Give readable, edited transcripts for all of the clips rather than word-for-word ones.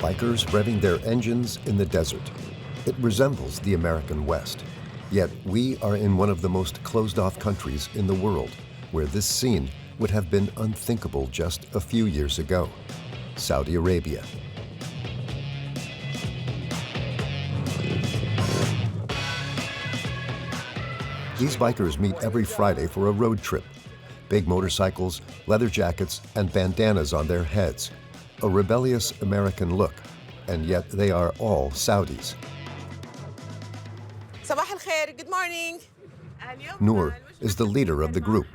Bikers revving their engines in the desert. It resembles the American West. Yet we are in one of the most closed-off countries in the world, where this scene would have been unthinkable just a few years ago: Saudi Arabia. These bikers meet every Friday for a road trip. Big motorcycles, leather jackets, and bandanas on their heads. A rebellious American look, and yet they are all Saudis. صباح الخير, good morning. Noor is the leader of the group.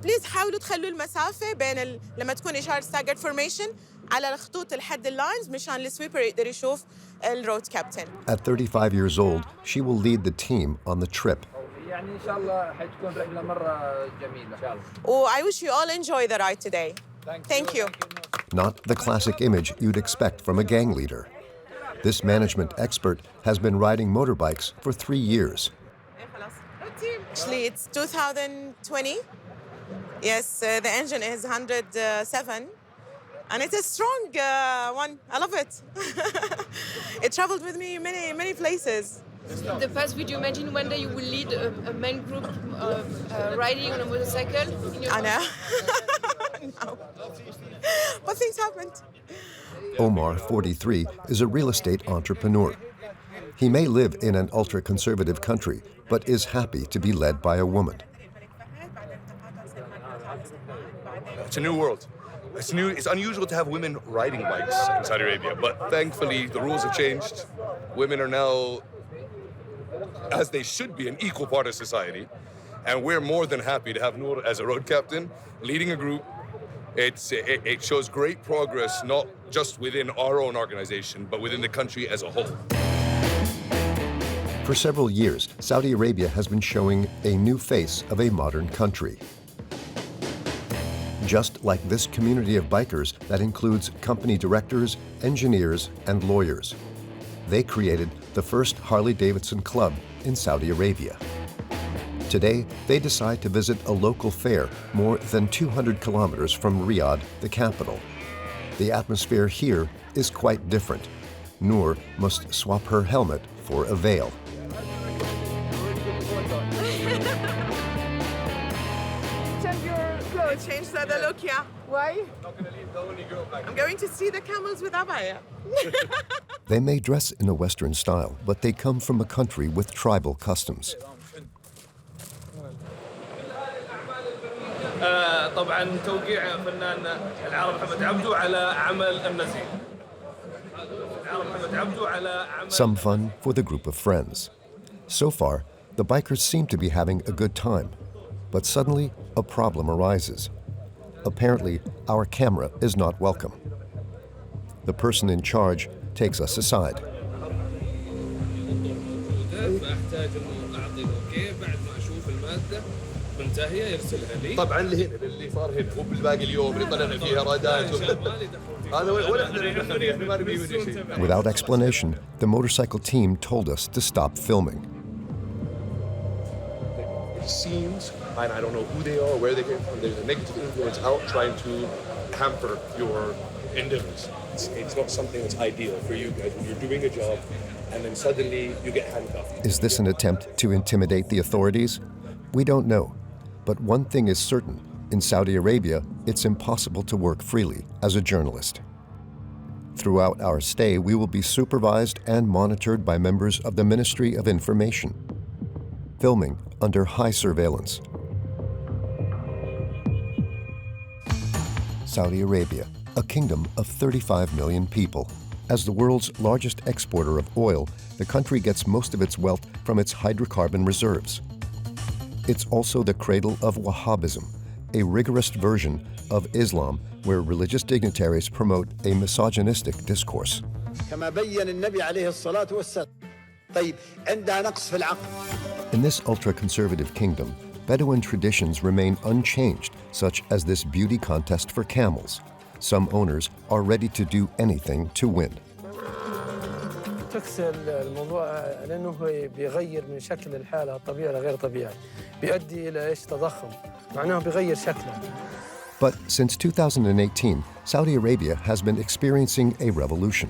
Please حاولوا تخلوا المسافة بين لما تكون إشارة staggered formation على الخطوط الحد اللاينز مشان السويبر يقدر يشوف الروad captain. At 35 years old, she will lead the team on the trip. يعني إن شاء الله حتكون رحلة مرة جميلة إن شاء الله. Oh, I wish you all enjoy the ride today. Thank you. Not the classic image you'd expect from a gang leader. This management expert has been riding motorbikes for 3 years. Actually, it's 2020. Yes, the engine is 107. And it's a strong one. I love it. It traveled with me many places. In the past, would you imagine one day you will lead a main group riding on a motorcycle? I know. No. But things happened. Omar, 43, is a real estate entrepreneur. He may live in an ultra-conservative country, but is happy to be led by a woman. It's a new world. It's unusual to have women riding bikes in Saudi Arabia, but thankfully the rules have changed. Women are now, as they should be, an equal part of society, and we're more than happy to have Noor as a road captain, leading a group. It shows great progress, not just within our own organization, but within the country as a whole. For several years, Saudi Arabia has been showing a new face of a modern country. Just like this community of bikers that includes company directors, engineers, and lawyers. They created the first Harley-Davidson club in Saudi Arabia. Today, they decide to visit a local fair more than 200 kilometers from Riyadh, the capital. The atmosphere here is quite different. Noor must swap her helmet for a veil. Change the look, yeah. Why? I'm going to see the camels with abaya. They may dress in a Western style, but they come from a country with tribal customs. طبعا توقيع فنان العرب محمد عبدو على عمل النزيه. Some fun for the group of friends. So far, the bikers seem to be having a good time. But suddenly, a problem arises. Apparently, our camera is not welcome. The person in charge takes us aside. Without explanation, the motorcycle team told us to stop filming. It seems, and I don't know who they are, where they came from, there's a negative influence out trying to hamper your endeavors. It's not something that's ideal for you guys when you're doing a job and then suddenly you get handcuffed. Is this an attempt to intimidate the authorities? We don't know. But one thing is certain. In Saudi Arabia, it's impossible to work freely as a journalist. Throughout our stay, we will be supervised and monitored by members of the Ministry of Information. Filming under high surveillance. Saudi Arabia, a kingdom of 35 million people. As the world's largest exporter of oil, the country gets most of its wealth from its hydrocarbon reserves. It's also the cradle of Wahhabism, a rigorous version of Islam where religious dignitaries promote a misogynistic discourse. In this ultra-conservative kingdom, Bedouin traditions remain unchanged, such as this beauty contest for camels. Some owners are ready to do anything to win. تكسر الموضوع لأنه بيغير من شكل الحالة الطبيعي لغير طبيعي بيؤدي إلى تضخم معناه بيغير شكله But since 2018, Saudi Arabia has been experiencing a revolution.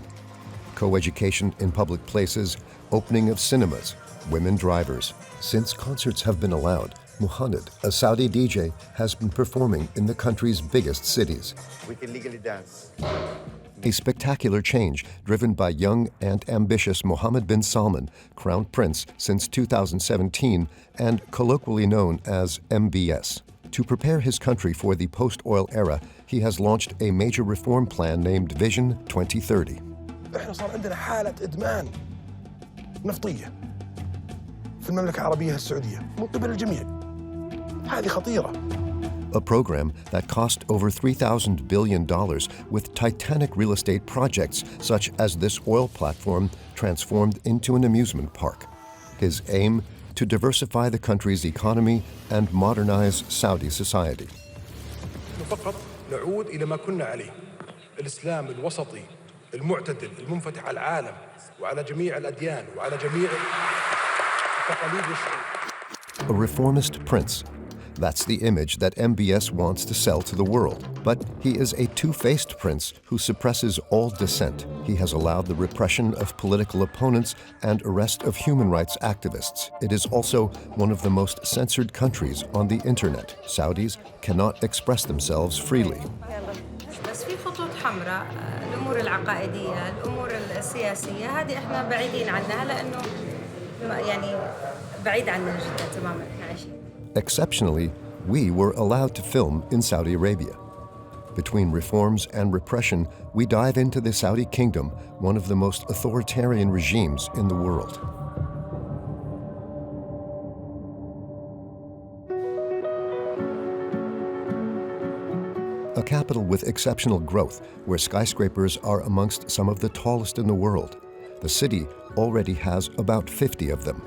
Co-education in public places, opening of cinemas, women drivers. Since concerts have been allowed, Mohammed, a Saudi DJ, has been performing in the country's biggest cities. We can legally dance. A spectacular change driven by young and ambitious Mohammed Bin Salman, Crown Prince since 2017 and colloquially known as MBS. To prepare his country for the post-oil era, he has launched a major reform plan named Vision 2030. احنا صار عندنا حالة إدمان نفطية في المملكة العربية السعودية من قبل الجميع. هذه خطيرة. A program that cost over $3,000 billion with titanic real estate projects such as this oil platform transformed into an amusement park. His aim, to diversify the country's economy and modernize Saudi society. فقط نعود إلى ما كنا عليه. الإسلام الوسطي المعتدل المنفتح على العالم وعلى جميع الأديان وعلى جميع تقاليد الشعوب. A reformist prince. That's the image that MBS wants to sell to the world. But he is a two-faced prince who suppresses all dissent. He has allowed the repression of political opponents and arrest of human rights activists. It is also one of the most censored countries on the internet. Saudis cannot express themselves freely. بس في خطوط حمراء الأمور العقائدية الأمور السياسية هذه إحنا بعيدين عنها لأنه يعني بعيد عننا جدا تماما إحنا عايشين. Exceptionally, we were allowed to film in Saudi Arabia. Between reforms and repression, we dive into the Saudi kingdom, one of the most authoritarian regimes in the world. A capital with exceptional growth, where skyscrapers are amongst some of the tallest in the world. The city already has about 50 of them.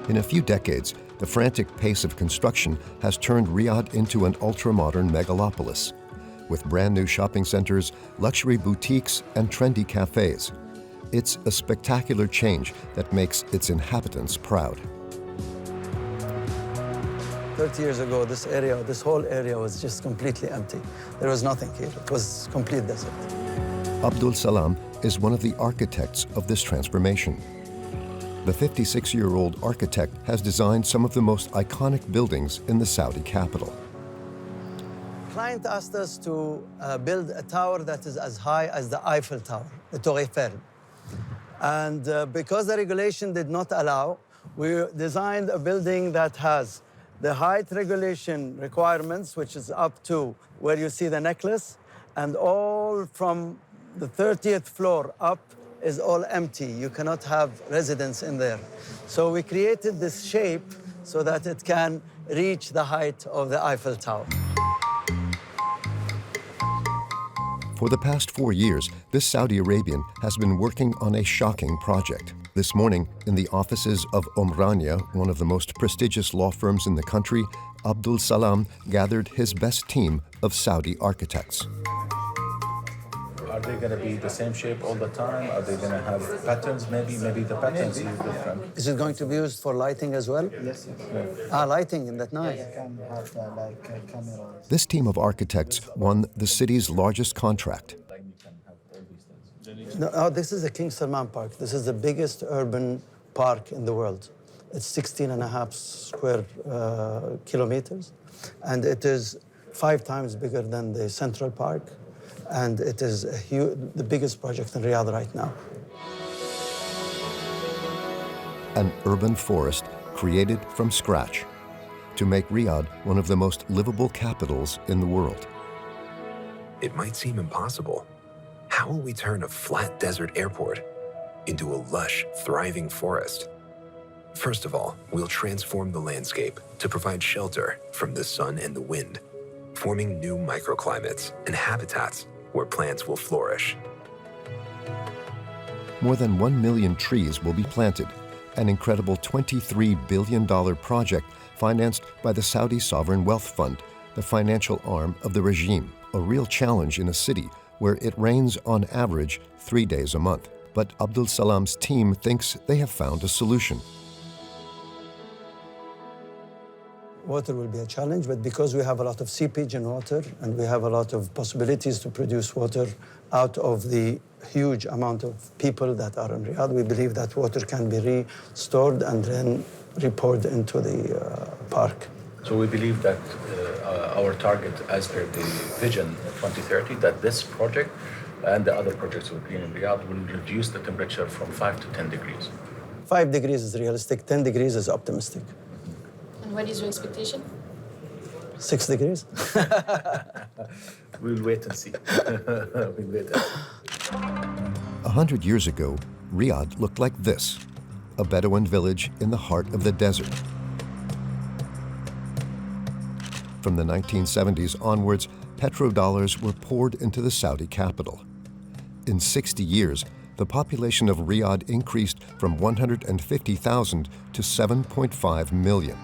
In a few decades, the frantic pace of construction has turned Riyadh into an ultra-modern megalopolis, with brand new shopping centers, luxury boutiques, and trendy cafes. It's a spectacular change that makes its inhabitants proud. 30 years ago, this whole area was just completely empty. There was nothing here. It was complete desert. Abdul Salam is one of the architects of this transformation. The 56-year-old architect has designed some of the most iconic buildings in the Saudi capital. The client asked us to build a tower that is as high as the Eiffel Tower, the Tour Eiffel. And because the regulation did not allow, we designed a building that has the height regulation requirements, which is up to where you see the necklace, and all from the 30th floor up is all empty. You cannot have residents in there. So we created this shape so that it can reach the height of the Eiffel Tower. For the past 4 years, this Saudi Arabian has been working on a shocking project. This morning, in the offices of Omrania, one of the most prestigious law firms in the country, Abdul Salam gathered his best team of Saudi architects. Are they going to be the same shape all the time? Are they going to have patterns? Maybe the patterns are different. Is it going to be used for lighting as well? Yes. Lighting in that night. Cameras. This team of architects won the city's largest contract. No, this is the King Salman Park. This is the biggest urban park in the world. It's 16.5 square kilometers, and it is 5 times bigger than the Central Park, and it is the biggest project in Riyadh right now. An urban forest created from scratch to make Riyadh one of the most livable capitals in the world. It might seem impossible. How will we turn a flat desert airport into a lush, thriving forest? First of all, we'll transform the landscape to provide shelter from the sun and the wind, forming new microclimates and habitats where plants will flourish. More than 1 million trees will be planted, an incredible $23 billion project financed by the Saudi Sovereign Wealth Fund, the financial arm of the regime, a real challenge in a city where it rains on average 3 days a month. But Abdul Salam's team thinks they have found a solution. water will be a challenge, but because we have a lot of seepage in water and we have a lot of possibilities to produce water out of the huge amount of people that are in Riyadh, we believe that water can be restored and then repoured into the park. So we believe that our target, as per the Vision 2030, that this project and the other projects with Green in Riyadh will reduce the temperature from 5 to 10 degrees. 5 degrees is realistic, 10 degrees is optimistic. And what is your expectation? 6 degrees? We'll wait and see. We'll wait and see. 100 years ago, Riyadh looked like this, a Bedouin village in the heart of the desert. From the 1970s onwards, petrodollars were poured into the Saudi capital. In 60 years, the population of Riyadh increased from 150,000 to 7.5 million.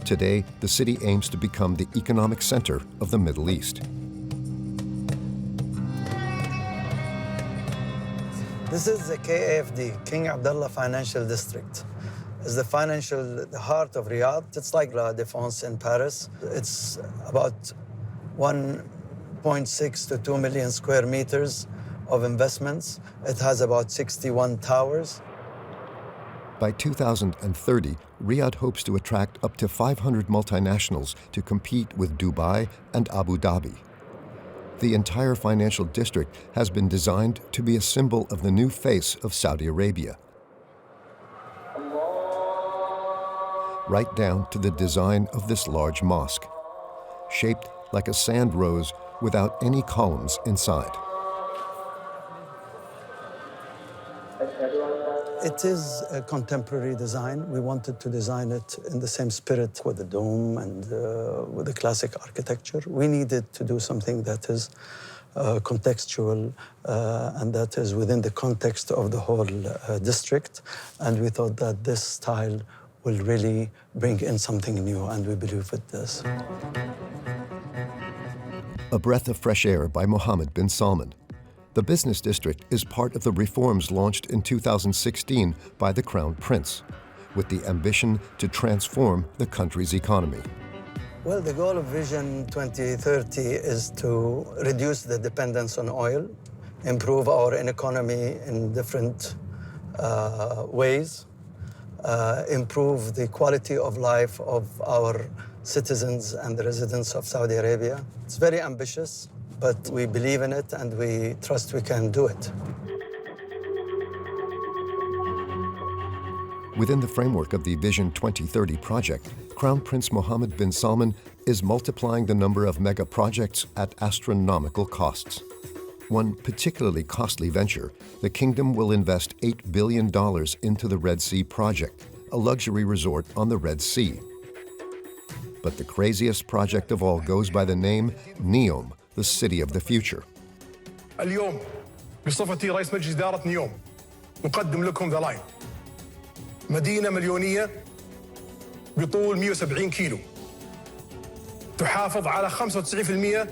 Today, the city aims to become the economic center of the Middle East. This is the KAFD, King Abdullah Financial District. It's the heart of Riyadh. It's like La Défense in Paris. It's about 1.6 to 2 million square meters of investments. It has about 61 towers. By 2030, Riyadh hopes to attract up to 500 multinationals to compete with Dubai and Abu Dhabi. The entire financial district has been designed to be a symbol of the new face of Saudi Arabia. Right down to the design of this large mosque, shaped like a sand rose without any columns inside. It is a contemporary design. We wanted to design it in the same spirit with the dome and with the classic architecture. We needed to do something that is contextual and that is within the context of the whole district. And we thought that this style will really bring in something new, and we believe it does. A breath of fresh air by Mohammed Bin Salman. The business district is part of the reforms launched in 2016 by the Crown Prince, with the ambition to transform the country's economy. Well, the goal of Vision 2030 is to reduce the dependence on oil, improve our economy in different ways, improve the quality of life of our citizens and the residents of Saudi Arabia. It's very ambitious, but we believe in it and we trust we can do it. Within the framework of the Vision 2030 project, Crown Prince Mohammed Bin Salman is multiplying the number of mega projects at astronomical costs. One particularly costly venture, the kingdom will invest $8 billion into the Red Sea project, a luxury resort on the Red Sea. But the craziest project of all goes by the name NEOM, the city of the future. اليوم بصفتي رئيس مجلس إدارة نيوم نقدم لكم ذا لاين. مدينة مليونية بطول 170 كيلو تحافظ على 95%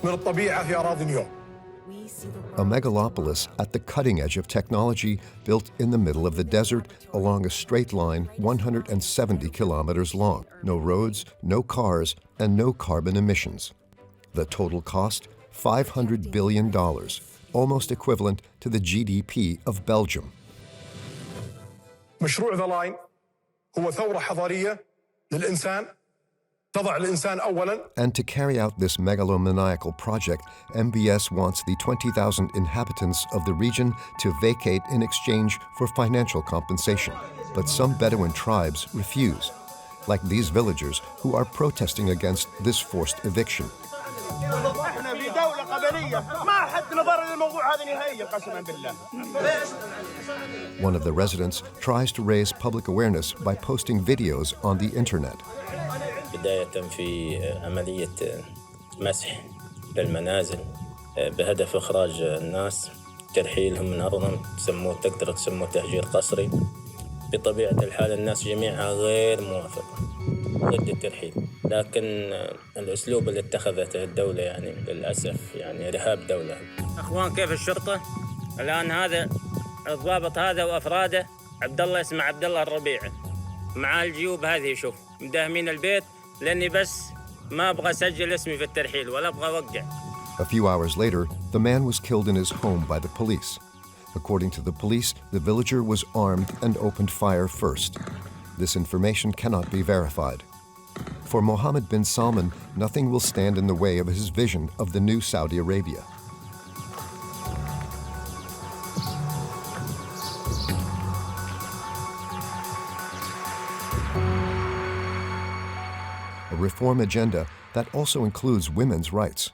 من الطبيعة في أراضي نيوم. A megalopolis at the cutting edge of technology, built in the middle of the desert along a straight line 170 kilometers long. No roads, no cars, and no carbon emissions. The total cost, $500 billion, almost equivalent to the GDP of Belgium. مشروع ذا لاين هو ثورة حضارية للإنسان. And to carry out this megalomaniacal project, MBS wants the 20,000 inhabitants of the region to vacate in exchange for financial compensation. But some Bedouin tribes refuse, like these villagers who are protesting against this forced eviction. One of the residents tries to raise public awareness by posting videos on the internet. بداية في عملية مسح للمنازل بهدف إخراج الناس ترحيلهم من أرضهم تقدر تسموه تهجير قسري. بطبيعة الحال الناس جميعها غير موافقة ضد الترحيل، لكن الأسلوب اللي اتخذته الدولة يعني للأسف يعني إرهاب دولة. أخوان كيف الشرطة؟ الآن هذا الضابط هذا وأفراده عبد الله اسمه عبد الله الربيعي مع الجيوب هذه شوف مداهمين البيت لأني بس ما أبغى أسجل اسمي في الترحيل ولا أبغى أوقع. A few hours later, the man was killed in his home by the police. According to the police, the villager was armed and opened fire first. This information cannot be verified. For Mohammed bin Salman, nothing will stand in the way of his vision of the new Saudi Arabia. A reform agenda that also includes women's rights.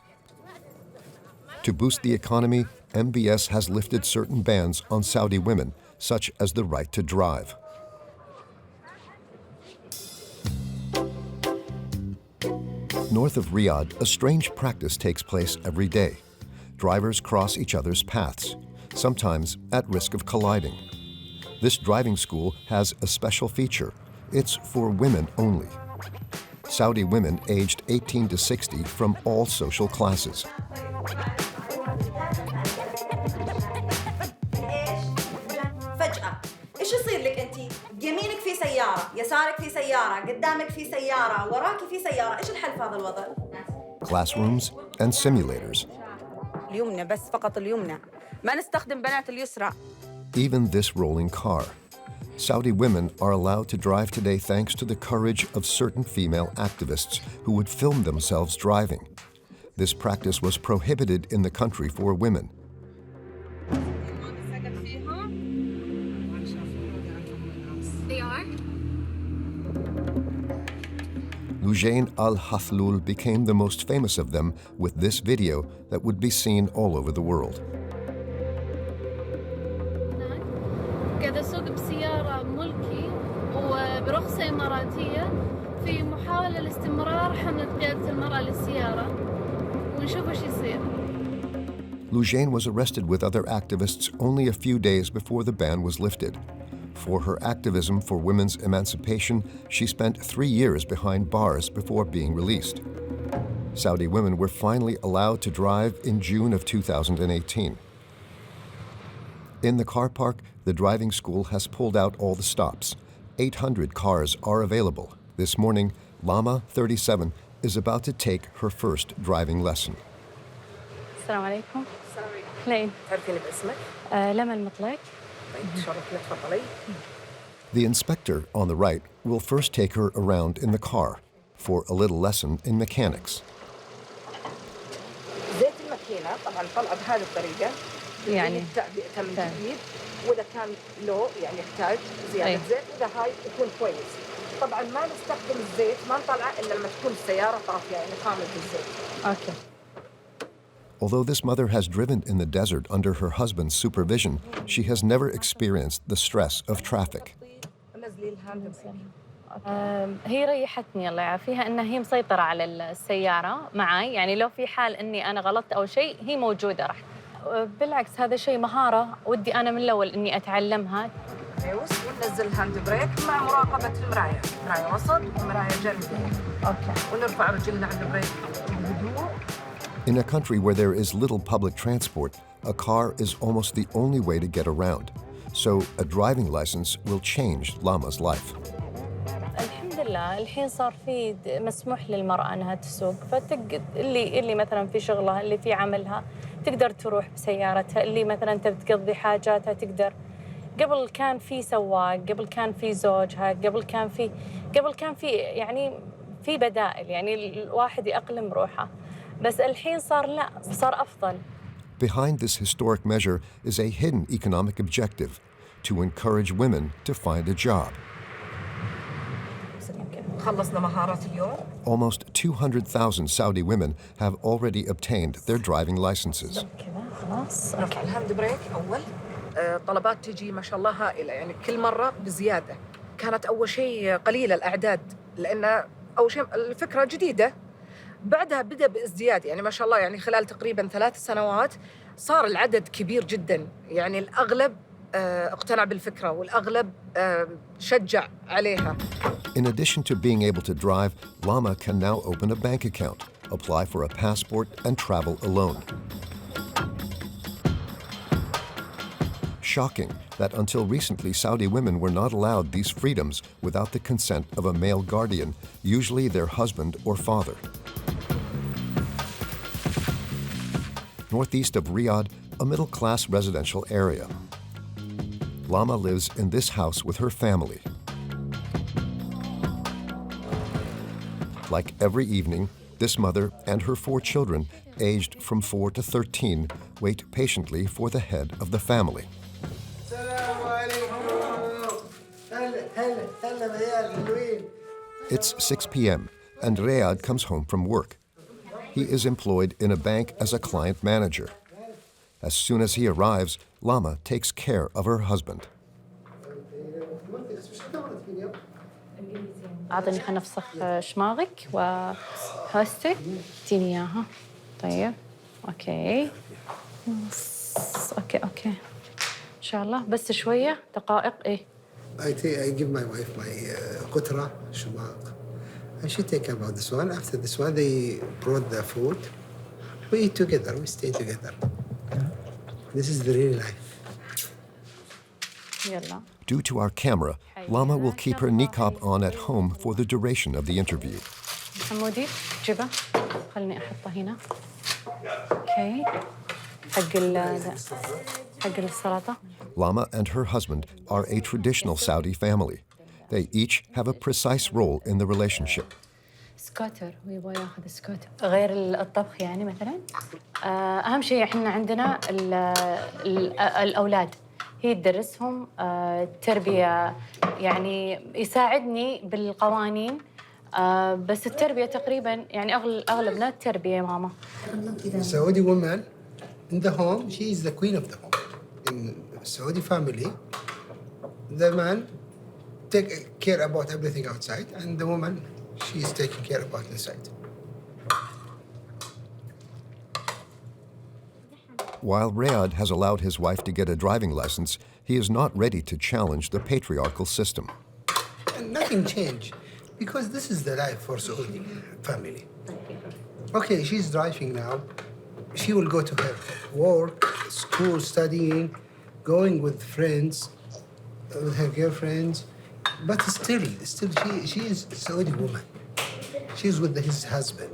To boost the economy, MBS has lifted certain bans on Saudi women, such as the right to drive. North of Riyadh, a strange practice takes place every day. Drivers cross each other's paths, sometimes at risk of colliding. This driving school has a special feature. It's for women only. Saudi women aged 18 to 60 from all social classes. ايش يصير لك انت؟ يمينك في سيارة، يسارك في سيارة، قدامك في سيارة، وراك في سيارة، ايش الحل في هذا الوضع؟ Classrooms and simulators. اليمنى بس فقط اليمنى، ما نستخدم بنات اليسرى. Even this rolling car. Saudi women are allowed to drive today thanks to the courage of certain female activists who would film themselves driving. This practice was prohibited in the country for women. They are? Lujain al-Hathlul became the most famous of them with this video that would be seen all over the world. قاعدة أسوق بسيارة ملكي وبرخصة إماراتية في محاولة لاستمرار حملة قيادة المرأة للسيارة ونشوف وش يصير. Lujain was arrested with other activists only a few days before the ban was lifted. For her activism for women's emancipation, she spent 3 years behind bars before being released. Saudi women were finally allowed to drive in June of 2018. In the car park, the driving school has pulled out all the stops. 800 cars are available. This morning, Lama, 37, is about to take her first driving lesson. السلام عليكم. لين. تعرفيني باسمك؟ لما المطلق. تشرفنا تفضلي. The inspector on the right will first take her around in the car for a little lesson in mechanics. زيت الماكينة طبعاً طلع بهذه الطريقة. يعني تعبئتها من جديد وإذا كان لو يعني يحتاج زيادة زيت وإذا هاي يكون كويس. طبعاً ما نستخدم الزيت ما نطلعه إلا لما تكون السيارة طافية يعني خامل الزيت. Okay. Although this mother has driven in the desert under her husband's supervision, she has never experienced the stress of traffic. هي ريحتني الله يعافيها انها هي مسيطرة على السيارة معي، يعني لو في حال اني انا غلطت او شيء هي موجودة راح. بالعكس هذا شيء مهارة ودي انا من الاول اني اتعلمها. وننزل الهاند بريك مع مراقبة المراية، مراية وسط ومراية جانبية. اوكي. ونرفع رجلنا عند البريك بهدوء. In a country where there is little public transport, a car is almost the only way to get around. So a driving license will change Lama's life. الحمد لله الحين صار في مسموح للمرأة أنها تسوق، اللي مثلا في شغلها اللي في عملها تقدر تروح بسيارتها، اللي مثلا تبي تقضي حاجاتها تقدر. قبل كان في سواق، قبل كان في زوجها، قبل كان في يعني في بدائل، يعني الواحد يأقلم روحه. بس الحين صار أفضل. Behind this historic measure is a hidden economic objective: to encourage women to find a job. خلصنا مهارات اليوم. Almost 200,000 Saudi women have already obtained their driving licenses. خلاص. نرفع الهاند بريك أول. طلبات تجي ما شاء الله هائلة، يعني كل مرة بزيادة. كانت أول شيء قليلة الأعداد، لأن أول شيء الفكرة جديدة. بعدها بدأ بازدياد، يعني ما شاء الله يعني خلال تقريباً 3 سنوات صار العدد كبير جداً، يعني الأغلب اقتنع بالفكرة والأغلب شجع عليها. In addition to being able to drive, Lama can now open a bank account, apply for a passport, and travel alone. shocking that until recently Saudi women were not allowed these freedoms without the consent of a male guardian, usually their husband or father. Northeast of Riyadh, a middle-class residential area. Lama lives in this house with her family. Like every evening, this mother and her 4 children, aged from 4 to 13, wait patiently for the head of the family. It's 6 p.m. and Riyadh comes home from work. He is employed in a bank as a client manager. As soon as he arrives, Lama takes care of her husband. أعطني خلينا نفسخ شماغك وهستك اديني إياها. طيب أوكي أوكي إن شاء الله بس شوية دقائق إيه. I give my wife my قطرة شماغ. And she take care about this one. After this one, they brought the food. We eat together. We stay together. This is the real life. يلا. Due to our camera, Lama will keep her niqab on at home for the duration of the interview. حمودي جبه خليني أحطه هنا. أوكي. حق السلطة. Lama and her husband are a traditional Saudi family. They each have a precise role in the relationship. سكوتر ويبغى ياخذ سكوتر غير الطبخ يعني مثلا. أهم شيء إحنا عندنا الأولاد. هي تدرسهم التربية يعني يساعدني بالقوانين بس التربية تقريبا يعني أغلبنا التربية ماما. Saudi woman in the home, she is the queen of the home. In Saudi family, the man take care about everything outside, and the woman, she is taking care about inside. While Riyadh has allowed his wife to get a driving license, he is not ready to challenge the patriarchal system. And nothing changed, because this is the life for Saudi family. Okay, she's driving now. She will go to her work, school, studying, going with friends, with her girlfriends. But still she is a Saudi woman. She's with his husband.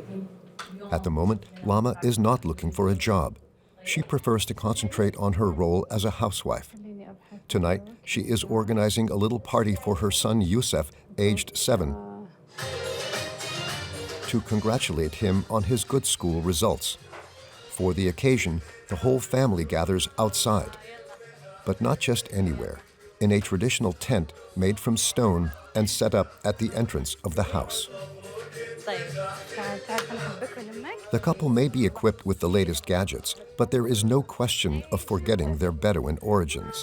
At the moment, Lama is not looking for a job. She prefers to concentrate on her role as a housewife. Tonight, she is organizing a little party for her son Youssef, aged 7, to congratulate him on his good school results. For the occasion, the whole family gathers outside, but not just anywhere, in a traditional tent made from stone and set up at the entrance of the house. The couple may be equipped with the latest gadgets, but there is no question of forgetting their Bedouin origins.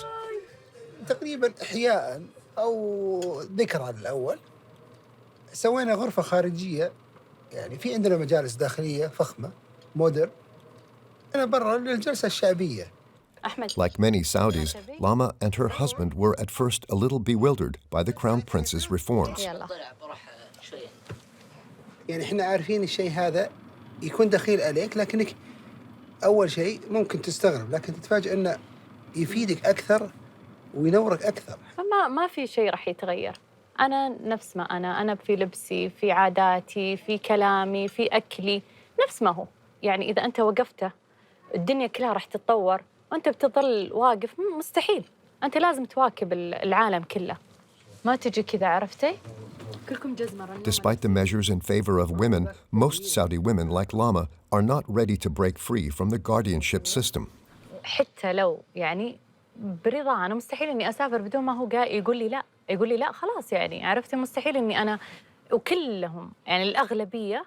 تقريبا إحياء أو ذكرى الأول سوينا غرفة خارجية يعني في عندنا مجالس داخلية فخمة مودرن أنا برا للجلسة الشعبية. Like many Saudis, Lama and her husband were at first a little bewildered by the Crown Prince's reforms. يعني إحنا عارفين الشيء هذا يكون دخيل عليك لكنك أول شيء ممكن تستغرب لكن تتفاجأ إنه يفيدك أكثر وينورك أكثر. ما في شيء راح يتغير. أنا نفس ما أنا في لبسي، في عاداتي، في كلامي، في أكلي، نفس ما هو. يعني إذا أنت وقفته الدنيا كلها راح تتطور وأنت بتظل واقف مستحيل. أنت لازم تواكب العالم كله. ما تجي كذا عرفتي؟ كلكم جزمة. Despite the measures in favor of women, most Saudi women like Lama are not ready to break free from the guardianship system. حتى لو يعني برضا أنا مستحيل إني أسافر بدون ما هو يقول لي لا خلاص يعني عرفتي مستحيل إني أنا وكلهم يعني الأغلبية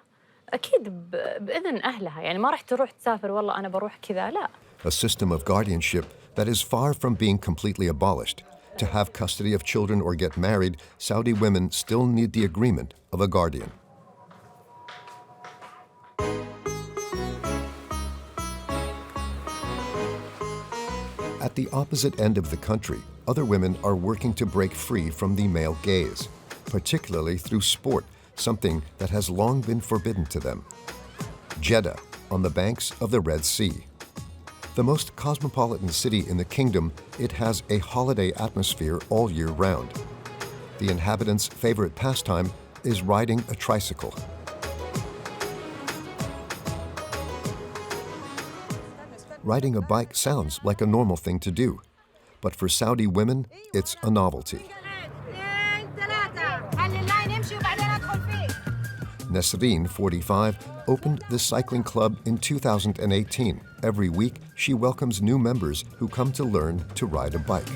أكيد بإذن أهلها يعني ما راح تروح تسافر والله أنا بروح كذا لا. A system of guardianship that is far from being completely abolished. To have custody of children or get married, Saudi women still need the agreement of a guardian. At the opposite end of the country, other women are working to break free from the male gaze, particularly through sport, something that has long been forbidden to them. Jeddah, on the banks of the Red Sea. The most cosmopolitan city in the kingdom, it has a holiday atmosphere all year round. The inhabitants' favorite pastime is riding a tricycle. Riding a bike sounds like a normal thing to do, but for Saudi women, it's a novelty. Nasreen, 45, opened this cycling club in 2018. Every week, she welcomes new members who come to learn to ride a bike.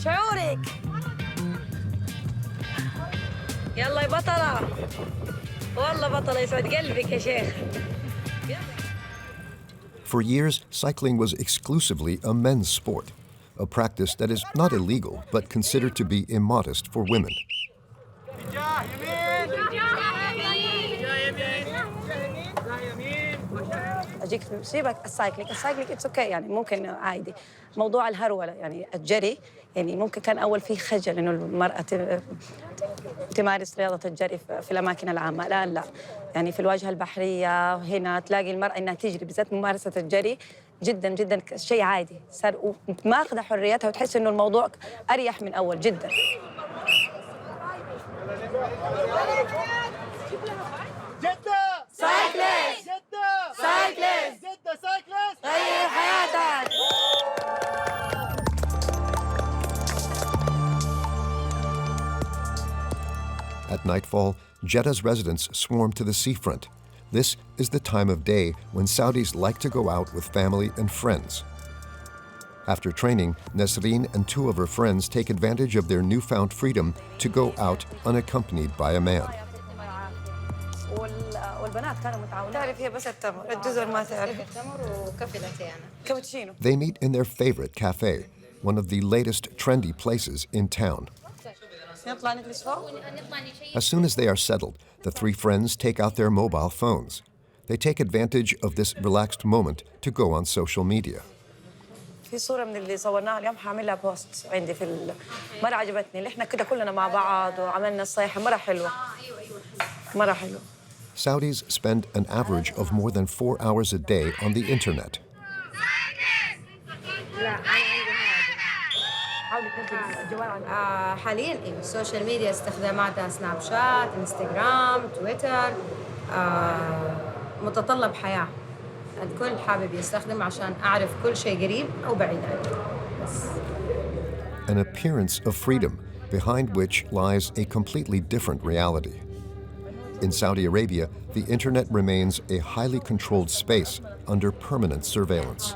شعورك يلا يا بطلة والله بطلة يسعد قلبك يا شيخ. For years, cycling was exclusively a men's sport, a practice that is not illegal but considered to be immodest for women. اجيك سيبك السايكلينج اتس اوكي يعني ممكن عادي. موضوع الهروله يعني الجري يعني ممكن كان اول فيه خجل انه المراه تمارس رياضه الجري في الاماكن العامه. الان لا، يعني في الواجهه البحريه هنا تلاقي المراه انها تجري، بالذات ممارسه الجري جدا جدا شيء عادي، صار ماخذه حريتها وتحس انه الموضوع اريح من اول جدا. جدة سايكليست جدة سايكليست جدة سايكليست غير حياتك. At nightfall, Jeddah's residents swarm to the seafront. This is the time of day when Saudis like to go out with family and friends. After training, Nasreen and two of her friends take advantage of their newfound freedom to go out unaccompanied by a man. They meet in their favorite cafe, one of the latest trendy places in town. As soon as they are settled, the three friends take out their mobile phones. They take advantage of this relaxed moment to go on social media. في صورة من اللي صورناها اليوم حاعملها بوست عندي مرة عجبتني اللي احنا كده كلنا مع بعض وعملنا الصيحة مرة حلوة. مرة حلوة. Saudis spend an average of more than 4 hours a day on the internet. حاليا السوشيال ميديا استخداماتها سناب شات، انستغرام، تويتر، متطلب حياة. الكل حابب يستخدم عشان أعرف كل شيء قريب أو بعيد عنه. An appearance of freedom behind which lies a completely different reality. In Saudi Arabia, the internet remains a highly controlled space under permanent surveillance.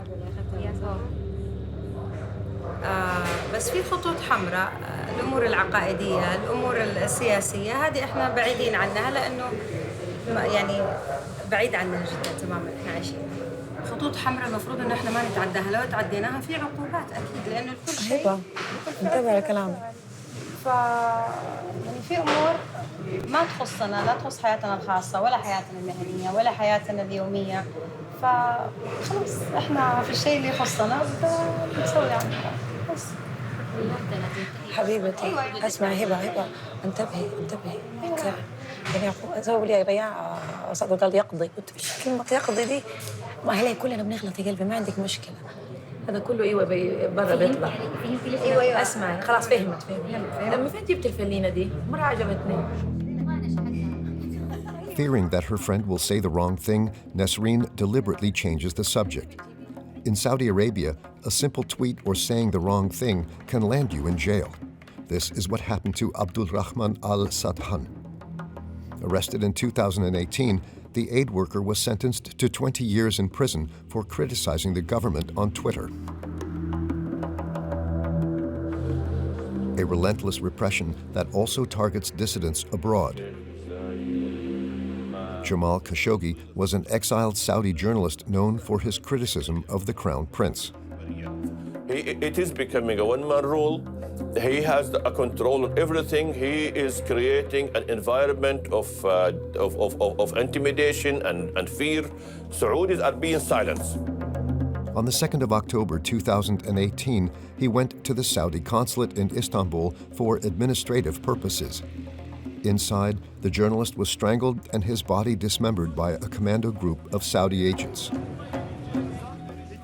بس في خطوط حمراء، الأمور العقائدية، الأمور السياسية، هذه إحنا بعيدين عنها لأنه يعني بعيد عننا جدا تماما إحنا عايشين. خطوط حمراء المفروض إنه إحنا ما نتعداها، لو تعديناها في عقوبات أكيد لأنه الكل شيء. انتبه لكلامك. يعني في أمور ما تخصنا، لا تخص حياتنا الخاصة ولا حياتنا المهنية ولا حياتنا اليومية، فخلاص إحنا في الشيء اللي يخصنا بنسوي عنه بس. حبيبتي اسمعي هبة انتبهي يعني اسوي لي بياع قال يقضي، قلت ايش كلمة يقضي دي؟ ما هي كلنا بنغلط يا قلبي، ما عندك مشكلة. هذا كله ايوه برا بيطلع. ايوه اسمعي خلاص فهمت لما فين جبت الفلينة دي؟ مرة عجبتني. Fearing that her friend will say the wrong thing, Nasreen deliberately changes the subject. In Saudi Arabia, a simple tweet or saying the wrong thing can land you in jail. This is what happened to Abdul Rahman al-Sadhan. Arrested in 2018, the aid worker was sentenced to 20 years in prison for criticizing the government on Twitter. A relentless repression that also targets dissidents abroad. Jamal Khashoggi was an exiled Saudi journalist known for his criticism of the Crown Prince. It is becoming a one-man rule. He has a control on everything. He is creating an environment of intimidation and fear. Saudis are being silenced. On the 2nd of October 2018, he went to the Saudi consulate in Istanbul for administrative purposes. Inside, the journalist was strangled and his body dismembered by a commando group of Saudi agents.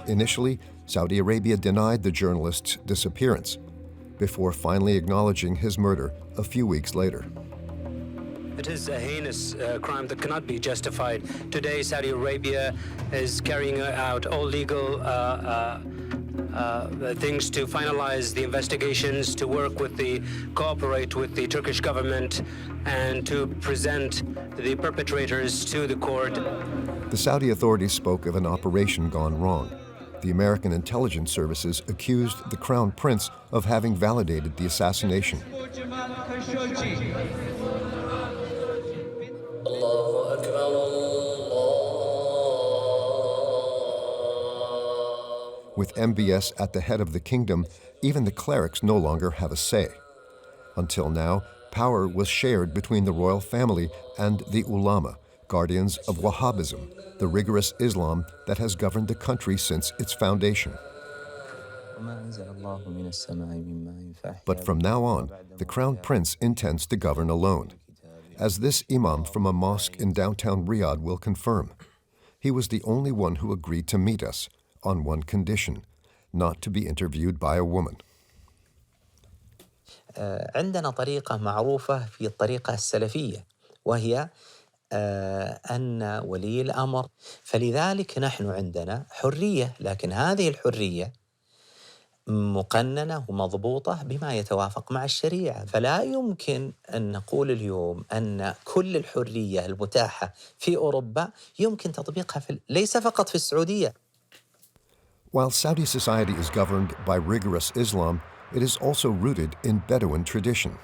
Initially, Saudi Arabia denied the journalist's disappearance, before finally acknowledging his murder a few weeks later. It is a heinous crime that cannot be justified. Today, Saudi Arabia is carrying out all legal things to finalize the investigations, to cooperate with the Turkish government, and to present the perpetrators to the court. The Saudi authorities spoke of an operation gone wrong. The American intelligence services accused the Crown Prince of having validated the assassination. With MBS at the head of the kingdom, even the clerics no longer have a say. Until now, power was shared between the royal family and the ulama, guardians of Wahhabism, the rigorous Islam that has governed the country since its foundation. But from now on, the Crown Prince intends to govern alone, as this imam from a mosque in downtown Riyadh will confirm. He was the only one who agreed to meet us, on one condition, not to be interviewed by a woman. عندنا طريقة معروفة في الطريقة السلفية وهي أن ولي الأمر فلذلك نحن عندنا حرية لكن هذه الحرية مقننة ومضبوطة بما يتوافق مع الشريعة فلا يمكن أن نقول اليوم أن كل الحرية المتاحة في أوروبا يمكن تطبيقها ليس فقط في السعودية. While Saudi society is governed by rigorous Islam, it is also rooted in Bedouin tradition.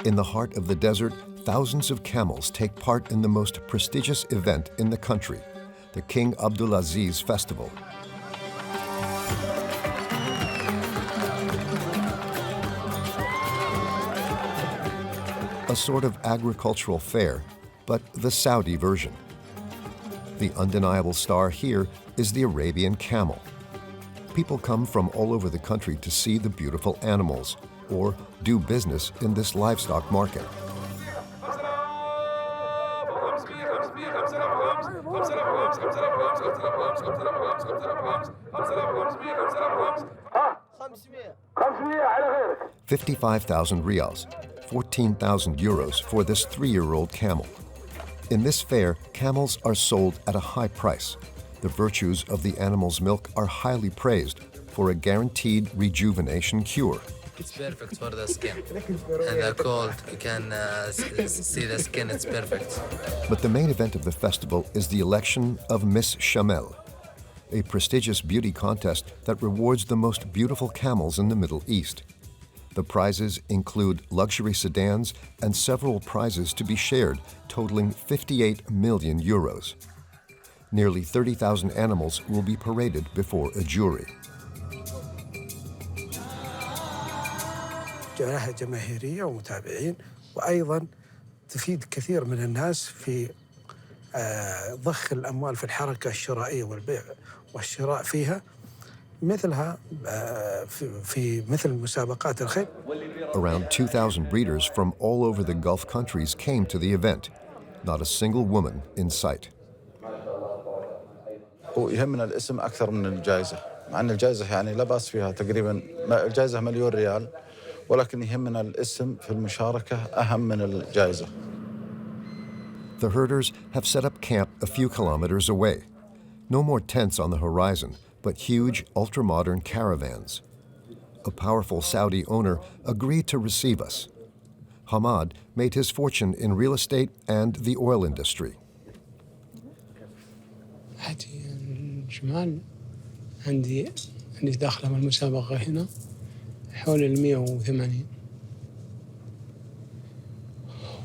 In the heart of the desert, thousands of camels take part in the most prestigious event in the country, the King Abdulaziz Festival. A sort of agricultural fair, but the Saudi version. The undeniable star here is the Arabian camel. People come from all over the country to see the beautiful animals or do business in this livestock market. $55,000 riyals, 14,000 euros for this 3-year-old camel. In this fair, camels are sold at a high price. The virtues of the animal's milk are highly praised for a guaranteed rejuvenation cure. It's perfect for the skin. And the cold, you can see the skin, it's perfect. But the main event of the festival is the election of Miss Camel, a prestigious beauty contest that rewards the most beautiful camels in the Middle East. The prizes include luxury sedans and several prizes to be shared, totaling 58 million euros. Nearly 30,000 animals will be paraded before a jury. لها جماهيرية ومتابعين وأيضا تفيد كثير من الناس في ضخ الأموال في الحركة الشرائية والبيع والشراء فيها مثلها في مثل مسابقات الخيل. Around 2,000 breeders from all over the Gulf countries came to the event. Not a single woman in sight. ويهمنا الاسم أكثر من الجائزة، مع أن الجائزة يعني لا بأس فيها تقريبا الجائزة $1,000,000 ريال. ولكن يهمنا الاسم في المشاركة أهم من الجائزة. The herders have set up camp a few kilometers away. No more tents on the horizon, but huge, ultra-modern caravans. A powerful Saudi owner agreed to receive us. Hamad made his fortune in real estate and the oil industry. عندي داخله من المسابقة هنا حول 180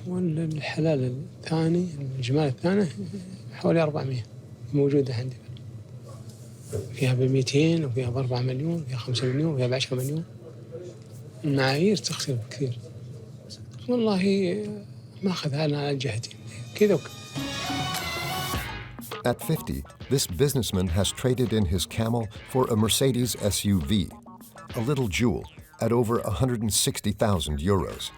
والحلال الثاني الجمال الثاني حوالي 400 موجودة عندي فيها ب200 وفيها ب4 مليون وفيها 5 مليون وفيها ب10 مليون المعايير تختلف كثير والله ما أخذها أنا على جهتي كذا وكذا. At 50, this businessman has traded in his camel for a Mercedes SUV, a little jewel, at over 160,000 euros.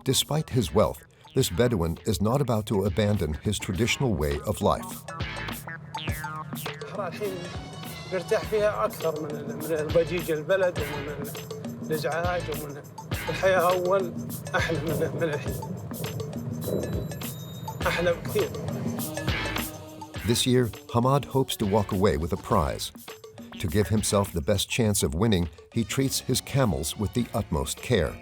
Despite his wealth, this Bedouin is not about to abandon his traditional way of life. الحين نرتاح فيها أكثر من ضجيج البلد ومن الإزعاج ومن الحياة أول أحلى من الحين أحلى بكثير. This year, Hamad hopes to walk away with a prize. To give himself the best chance of winning, he treats his camels with the utmost care.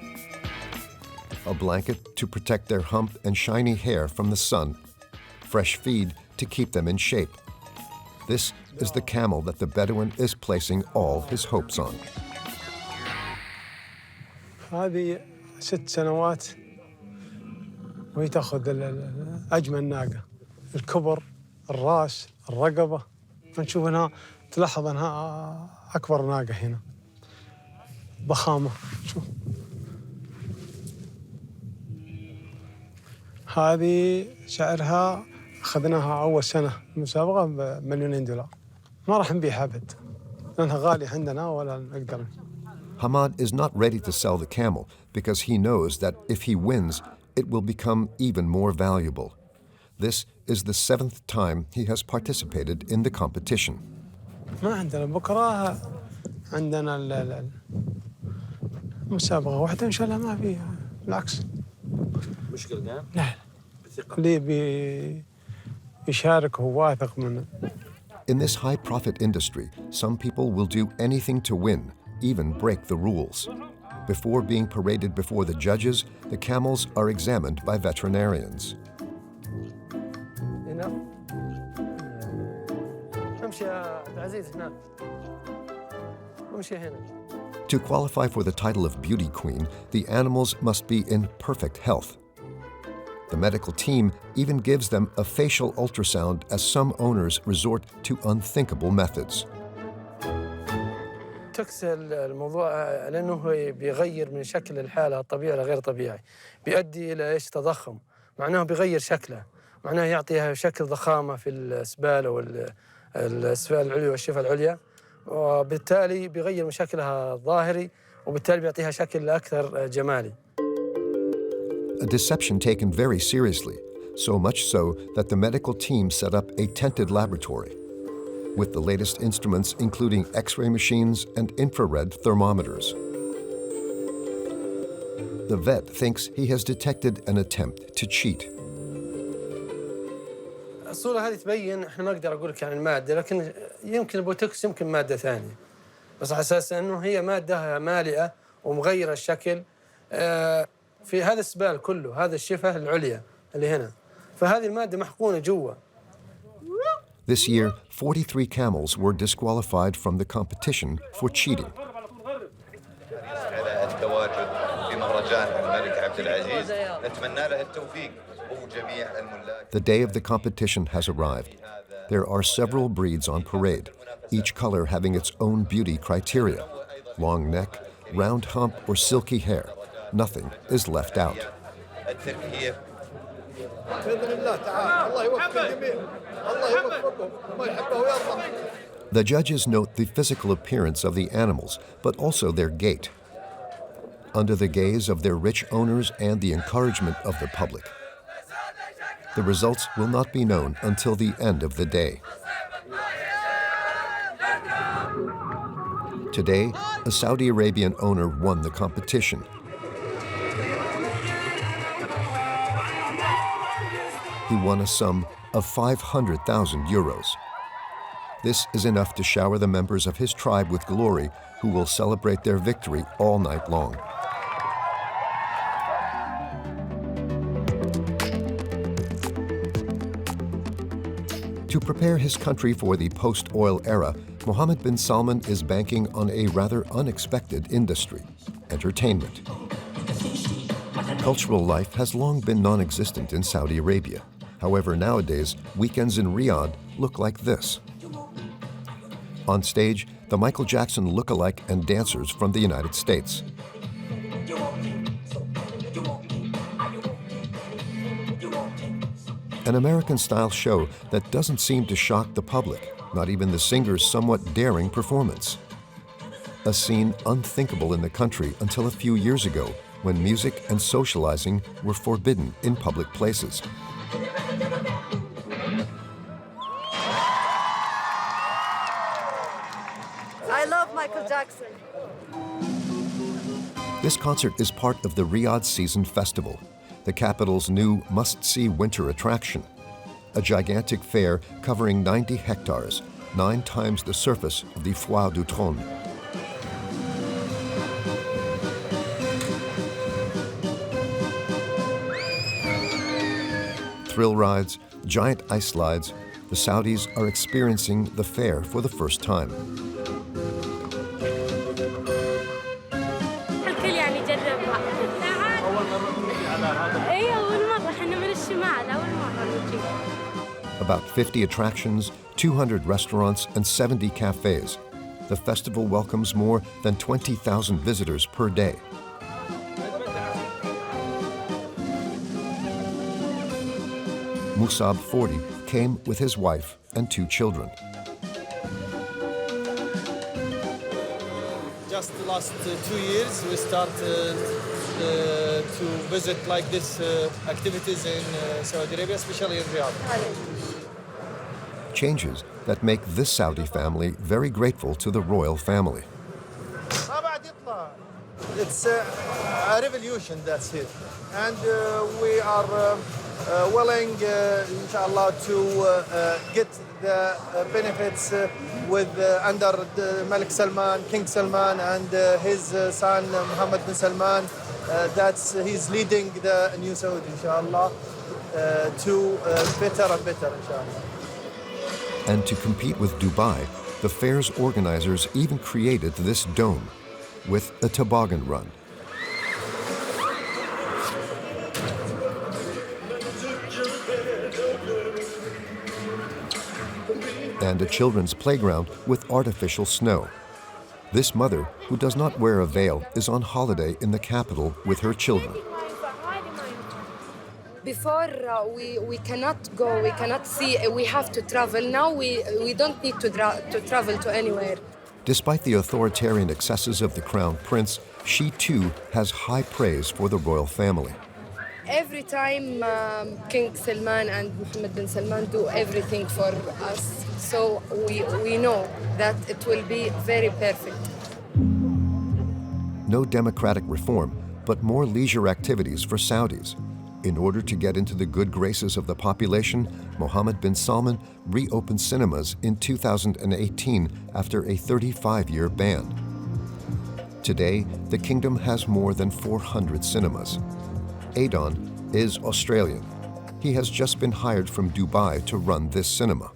A blanket to protect their hump and shiny hair from the sun, fresh feed to keep them in shape. This is the camel that the Bedouin is placing all his hopes on. هذه 6 سنوات وهي تأخذ أجمل ناقة، الكبر، الراس، الرقبة، فنشوف أنها تلاحظ أنها أكبر ناقة هنا، ضخامة، شوف. هذه سعرها أخذناها أول سنة مسابقة ب$2,000,000. ما راح نبيعها أبد لأنها غالية عندنا ولا نقدر. Hamad is not ready to sell the camel because he knows that if he wins, it will become even more valuable. This is the 7th time he has participated in the competition. ما عندنا بكرة عندنا المسابقة واحدة إن شاء الله ما فيها بالعكس. مشكلة لا اللي بيشارك هو واثق منه. In this high-profit industry, some people will do anything to win, even break the rules. Before being paraded before the judges, the camels are examined by veterinarians. To qualify for the title of beauty queen, the animals must be in perfect health. The medical team even gives them a facial ultrasound as some owners resort to unthinkable methods. تكسر الموضوع لأنه بيغير من شكل الحالة الطبيعي لغير طبيعي، بيؤدي إلى إيش تضخم، معناه بيغير شكله، معناه يعطيها شكل ضخامة في الأسبال أو الأسفل العليا والشفة العليا، وبالتالي بيغير من شكلها الظاهري وبالتالي بيعطيها شكل أكثر جمالي. A deception taken very seriously, so much so that the medical team set up a tented laboratory with the latest instruments including X-ray machines and infrared thermometers. The vet thinks he has detected an attempt to cheat. الصورة هذه تبين احنا ما اقدر اقول لك عن المادة لكن يمكن البوتوكس يمكن مادة ثانية بس على اساس انه هي مادة مالئة ومغيرة الشكل في هذا السبال كله هذا الشفة العليا اللي هنا فهذه المادة محقونة جوا. This year, 43 camels were disqualified from the competition for cheating. The day of the competition has arrived. There are several breeds on parade, each color having its own beauty criteria. Long neck, round hump, or silky hair. Nothing is left out. The judges note the physical appearance of the animals, but also their gait. Under the gaze of their rich owners and the encouragement of the public. The results will not be known until the end of the day. Today, a Saudi Arabian owner won the competition. He won a sum of 500,000 euros. This is enough to shower the members of his tribe with glory, who will celebrate their victory all night long. To prepare his country for the post-oil era, Mohammed bin Salman is banking on a rather unexpected industry: entertainment. Cultural life has long been non-existent in Saudi Arabia. However, nowadays, weekends in Riyadh look like this. On stage, the Michael Jackson look-alike and dancers from the United States. An American-style show that doesn't seem to shock the public, not even the singer's somewhat daring performance. A scene unthinkable in the country until a few years ago, when music and socializing were forbidden in public places. I love Michael Jackson. This concert is part of the Riyadh Season Festival, the capital's new must-see winter attraction. A gigantic fair covering 90 hectares, 9 times the surface of the Foire du Trône. Thrill rides, giant ice slides, the Saudis are experiencing the fair for the first time. About 50 attractions, 200 restaurants, and 70 cafes. The festival welcomes more than 20,000 visitors per day. Musab, 40, came with his wife and 2 children. Just the last 2 years, we started to visit like this activities in Saudi Arabia, especially in Riyadh. Changes that make this Saudi family very grateful to the royal family. It's a revolution that's here. And we are willing, inshallah, to get the benefits with under Malik Salman, King Salman, and his son Mohammed Bin Salman. He's leading the new Saudi, inshallah, to better and better, inshallah. And to compete with Dubai, the fair's organizers even created this dome with a toboggan run. And a children's playground with artificial snow. This mother, who does not wear a veil, is on holiday in the capital with her children. Before we cannot go, we cannot see, we have to travel. Now we don't need to travel to anywhere. Despite the authoritarian excesses of the crown prince, she too has high praise for the royal family. Every time King Salman and Mohammed Bin Salman do everything for us, so we know that it will be very perfect. No democratic reform, but more leisure activities for Saudis. In order to get into the good graces of the population, Mohammed bin Salman reopened cinemas in 2018 after a 35-year ban. Today, the kingdom has more than 400 cinemas. Adon is Australian. He has just been hired from Dubai to run this cinema.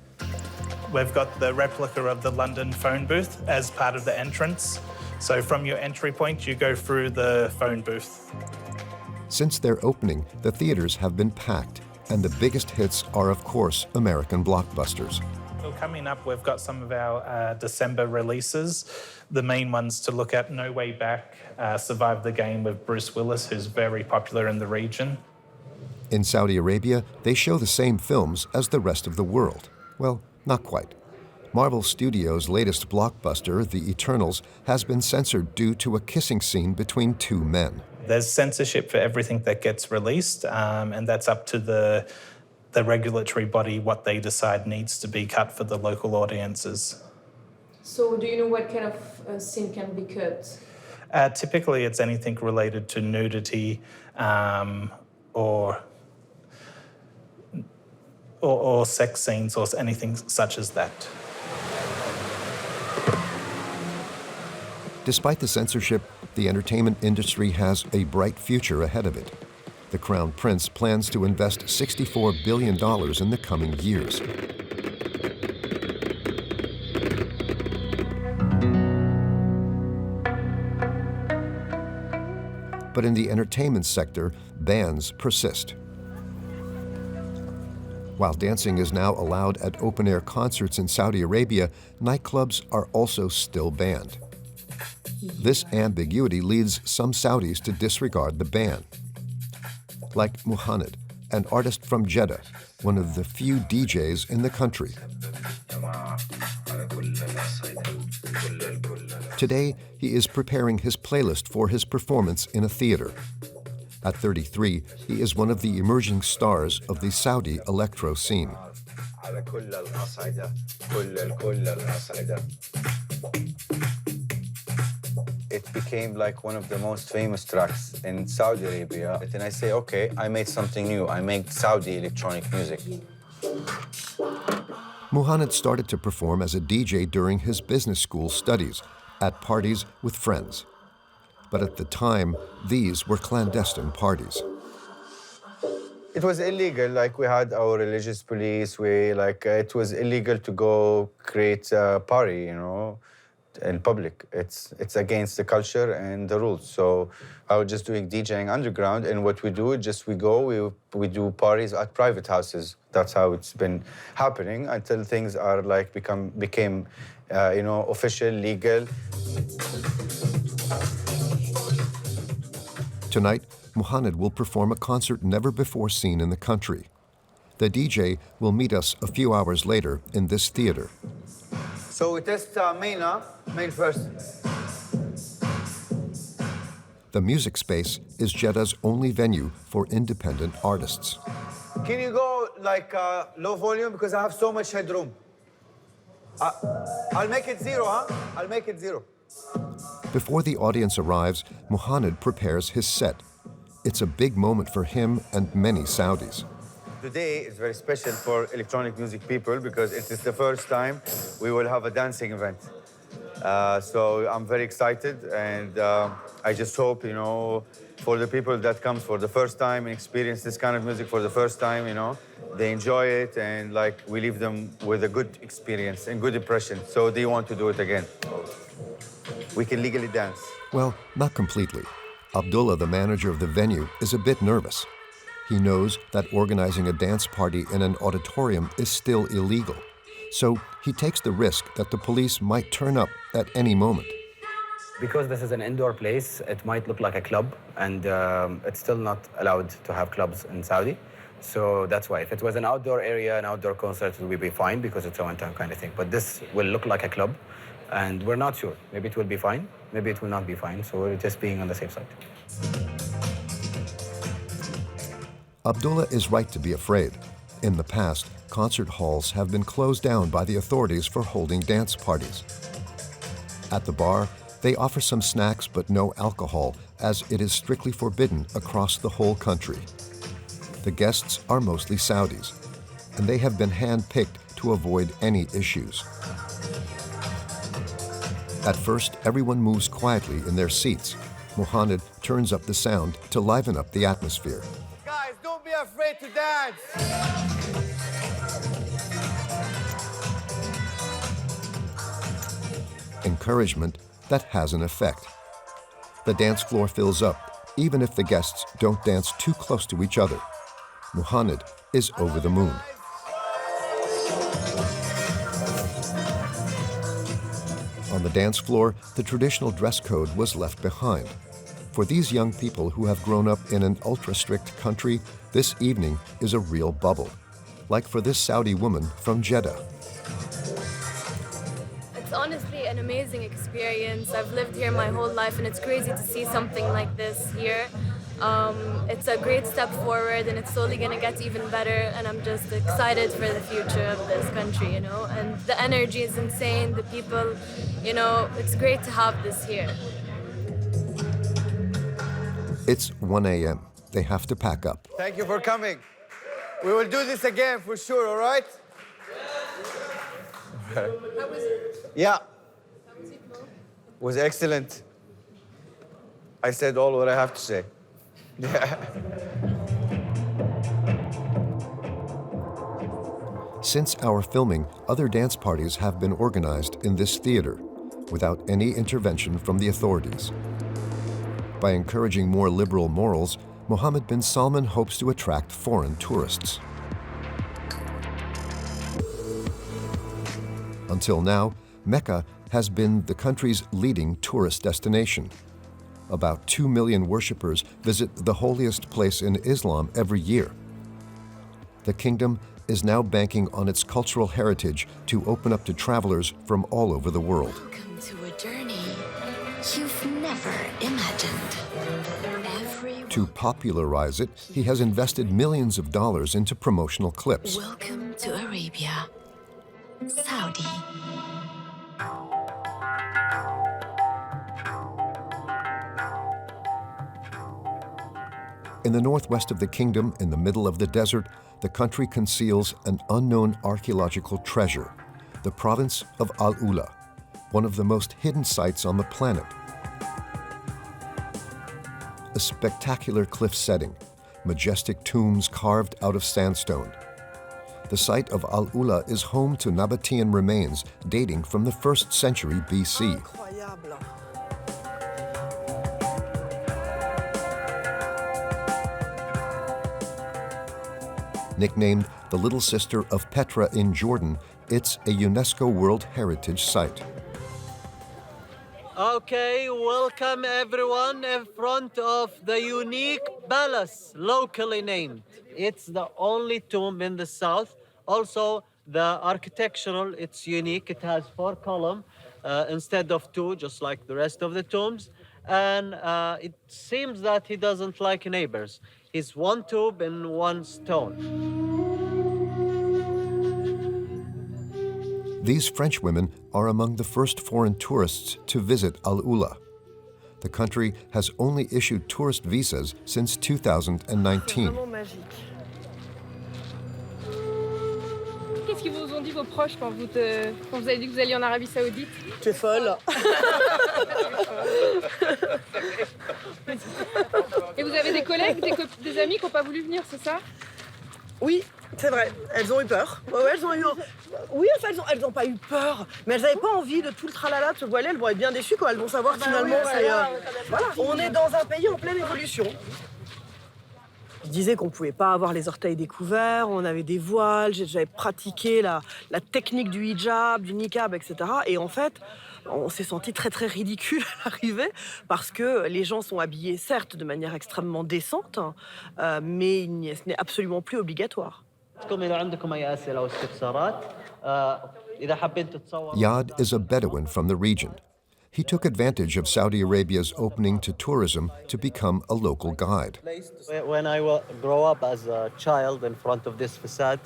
We've got the replica of the London phone booth as part of the entrance. So from your entry point, you go through the phone booth. Since their opening, the theaters have been packed, and the biggest hits are, of course, American blockbusters. So coming up, we've got some of our December releases. The main ones to look at: No Way Back, Survive the Game with Bruce Willis, who's very popular in the region. In Saudi Arabia, they show the same films as the rest of the world. Well, not quite. Marvel Studios' latest blockbuster, The Eternals, has been censored due to a kissing scene between 2 men. There's censorship for everything that gets released, and that's up to the regulatory body what they decide needs to be cut for the local audiences. So do you know what kind of scene can be cut? Typically, it's anything related to nudity or sex scenes or anything such as that. Despite the censorship, the entertainment industry has a bright future ahead of it. The Crown Prince plans to invest $64 billion in the coming years. But in the entertainment sector, bans persist. While dancing is now allowed at open-air concerts in Saudi Arabia, nightclubs are also still banned. This ambiguity leads some Saudis to disregard the ban. Like Muhammad, an artist from Jeddah, one of the few DJs in the country. Today, he is preparing his playlist for his performance in a theater. At 33, he is one of the emerging stars of the Saudi electro scene. It became like one of the most famous tracks in Saudi Arabia. And I say, okay, I made something new. I made Saudi electronic music. Mohammed started to perform as a DJ during his business school studies, at parties with friends. But at the time, these were clandestine parties. It was illegal, like we had our religious police, it was illegal to go create a party, you know, in public. It's against the culture and the rules. So I was just doing DJing underground, and what we do, we do parties at private houses. That's how it's been happening until things are like became official, legal. Tonight, Mohammed will perform a concert never before seen in the country. The DJ will meet us a few hours later in this theater. So we test main first. The music space is Jeddah's only venue for independent artists. Can you go low volume because I have so much headroom? I'll make it 0, huh? I'll make it 0. Before the audience arrives, Mohammed prepares his set. It's a big moment for him and many Saudis. Today is very special for electronic music people because it is the first time we will have a dancing event. So I'm very excited, and I just hope, for the people that come for the first time and experience this kind of music for the first time, they enjoy it, and we leave them with a good experience and good impression, so they want to do it again. We can legally dance. Well, not completely. Abdullah, the manager of the venue, is a bit nervous. He knows that organizing a dance party in an auditorium is still illegal. So he takes the risk that the police might turn up at any moment. Because this is an indoor place, it might look like a club, and it's still not allowed to have clubs in Saudi. So that's why. If it was an outdoor area, an outdoor concert, it would be fine because it's a one-time kind of thing. But this will look like a club, and we're not sure. Maybe it will be fine, maybe it will not be fine. So we're just being on the safe side. Abdullah is right to be afraid. In the past, concert halls have been closed down by the authorities for holding dance parties. At the bar, they offer some snacks but no alcohol, as it is strictly forbidden across the whole country. The guests are mostly Saudis, and they have been hand-picked to avoid any issues. At first, everyone moves quietly in their seats. Mohammed turns up the sound to liven up the atmosphere. Guys, don't be afraid to dance. Encouragement that has an effect. The dance floor fills up, even if the guests don't dance too close to each other. Mohammed is over the moon. On the dance floor, the traditional dress code was left behind. For these young people who have grown up in an ultra-strict country, this evening is a real bubble, like for this Saudi woman from Jeddah. It's honestly an amazing experience. I've lived here my whole life, and it's crazy to see something like this here. It's a great step forward, and it's slowly going to get even better, and I'm just excited for the future of this country, and the energy is insane, the people, it's great to have this here. It's 1 a.m. They have to pack up. Thank you for coming. We will do this again for sure, all right? How was it? Yeah. How was it, Mo? Was excellent. I said all what I have to say. Yeah. Since our filming, other dance parties have been organized in this theater without any intervention from the authorities. By encouraging more liberal morals, Mohammed bin Salman hopes to attract foreign tourists. Until now, Mecca has been the country's leading tourist destination. About 2 million worshippers visit the holiest place in Islam every year. The kingdom is now banking on its cultural heritage to open up to travelers from all over the world. Welcome to a journey you've never imagined. To popularize it, he has invested millions of dollars into promotional clips. Welcome to Arabia, Saudi. In the northwest of the kingdom, in the middle of the desert, the country conceals an unknown archaeological treasure, the province of Al-Ula, one of the most hidden sites on the planet. A spectacular cliff setting, majestic tombs carved out of sandstone. The site of Al-Ula is home to Nabatean remains dating from the 1st century BC. Nicknamed the Little Sister of Petra in Jordan, it's a UNESCO World Heritage Site. Okay, welcome everyone in front of the unique palace, locally named. It's the only tomb in the south. Also, the architectural, it's unique. It has 4 columns instead of 2, just like the rest of the tombs. And it seems that he doesn't like neighbors. He's 1 tomb and 1 stone. These French women are among the first foreign tourists to visit Al-Ula. The country has only issued tourist visas since 2019. Qu'est-ce qu'ils vous ont dit vos proches quand vous avez dit que vous alliez en Arabie Saoudite? Tu es folle. Et vous avez des collègues, des amis qui n'ont pas voulu venir, c'est ça? Oui, c'est vrai. Elles ont eu peur. Ouais, elles ont eu... Oui, enfin, elles n'ont pas eu peur, mais elles n'avaient pas envie de tout le tralala de se voiler. Elles vont être bien déçues quand elles vont savoir que finalement, voilà, on est dans un pays en pleine évolution. Je disais qu'on ne pouvait pas avoir les orteils découverts, on avait des voiles, j'avais pratiqué la technique du hijab, du niqab, etc. Et en fait, on s'est senti très très ridicule à l'arrivée parce que les gens sont habillés, certes, de manière extrêmement décente, mais ce n'est absolument plus obligatoire. Yad is a Bedouin from the region. He took advantage of Saudi Arabia's opening to tourism to become a local guide. When I grow up as a child in front of this facade,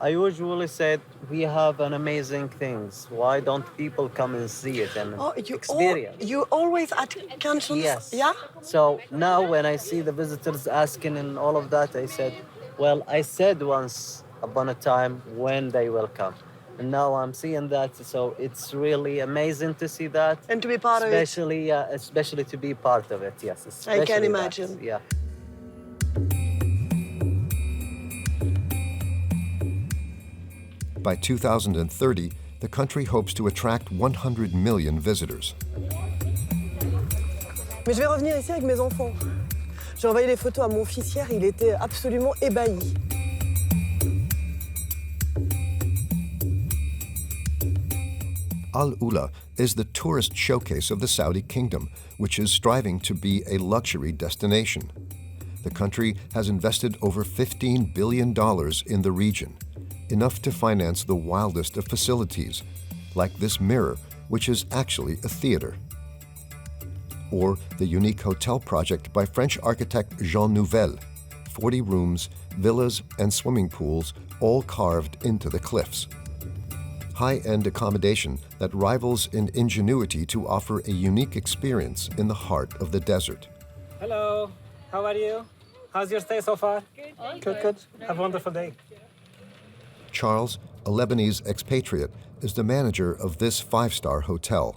I usually said, we have an amazing things. Why don't people come and see it and experience? You always at attention? Yes. Yeah? So now when I see the visitors asking and all of that, I said, well, I said once upon a time when they will come. And now I'm seeing that, so it's really amazing to see that. And to be part of it. Especially to be part of it, yes. I can imagine. Yeah. By 2030, the country hopes to attract 100 million visitors. Mais je vais revenir ici avec mes enfants. J'ai envoyé les photos à mon fils hier, il était absolument ébahi. Al-Ula is the tourist showcase of the Saudi kingdom, which is striving to be a luxury destination. The country has invested over $15 billion in the region, enough to finance the wildest of facilities, like this mirror, which is actually a theater. Or the unique hotel project by French architect Jean Nouvel, 40 rooms, villas, and swimming pools, all carved into the cliffs. High-end accommodation that rivals in ingenuity to offer a unique experience in the heart of the desert. Hello, how are you? How's your stay so far? Good. Have a wonderful day. Charles, a Lebanese expatriate, is the manager of this 5-star hotel.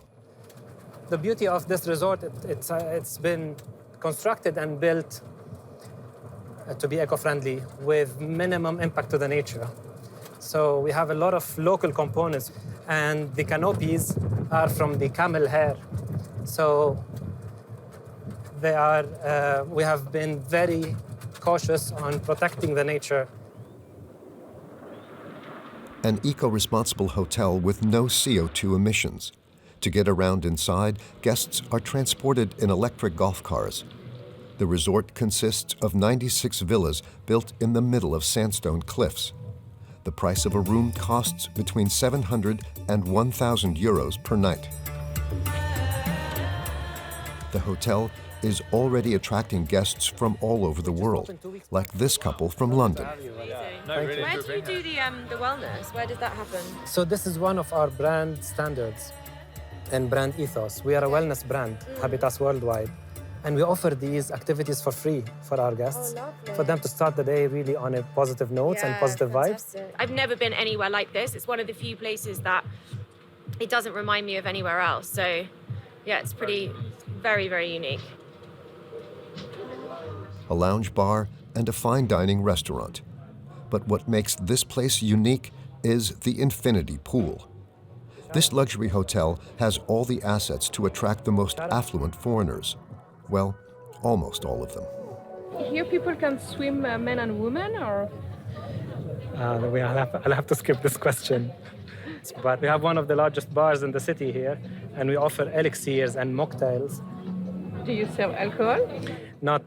The beauty of this resort, it's been constructed and built to be eco-friendly with minimum impact to the nature. So we have a lot of local components, and the canopies are from the camel hair. So we have been very cautious on protecting the nature. An eco-responsible hotel with no CO2 emissions. To get around inside, guests are transported in electric golf cars. The resort consists of 96 villas built in the middle of sandstone cliffs. The price of a room costs between 700 and 1,000 euros per night. the hotel is already attracting guests from all over the world, like this couple from London. Where do you do the wellness? Where does that happen? So this is one of our brand standards and brand ethos. We are a wellness brand, Habitats Worldwide. And we offer these activities for free for our guests, for them to start the day really on a positive notes and positive vibes. I've never been anywhere like this. It's one of the few places that it doesn't remind me of anywhere else. So yeah, it's pretty, very, very unique. A lounge bar and a fine dining restaurant. But what makes this place unique is the infinity pool. This luxury hotel has all the assets to attract the most affluent foreigners. Well, almost all of them. Here people can swim, men and women, or? I'll have to skip this question. But we have one of the largest bars in the city here, and we offer elixirs and mocktails. Do you serve alcohol? Not,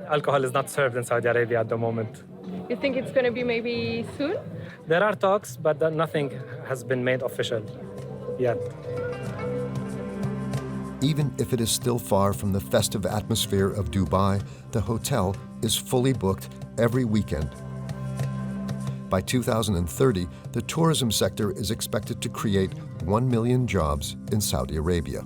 alcohol is not served in Saudi Arabia at the moment. You think it's going to be maybe soon? There are talks, but nothing has been made official yet. Even if it is still far from the festive atmosphere of Dubai, the hotel is fully booked every weekend. By 2030, the tourism sector is expected to create 1 million jobs in Saudi Arabia.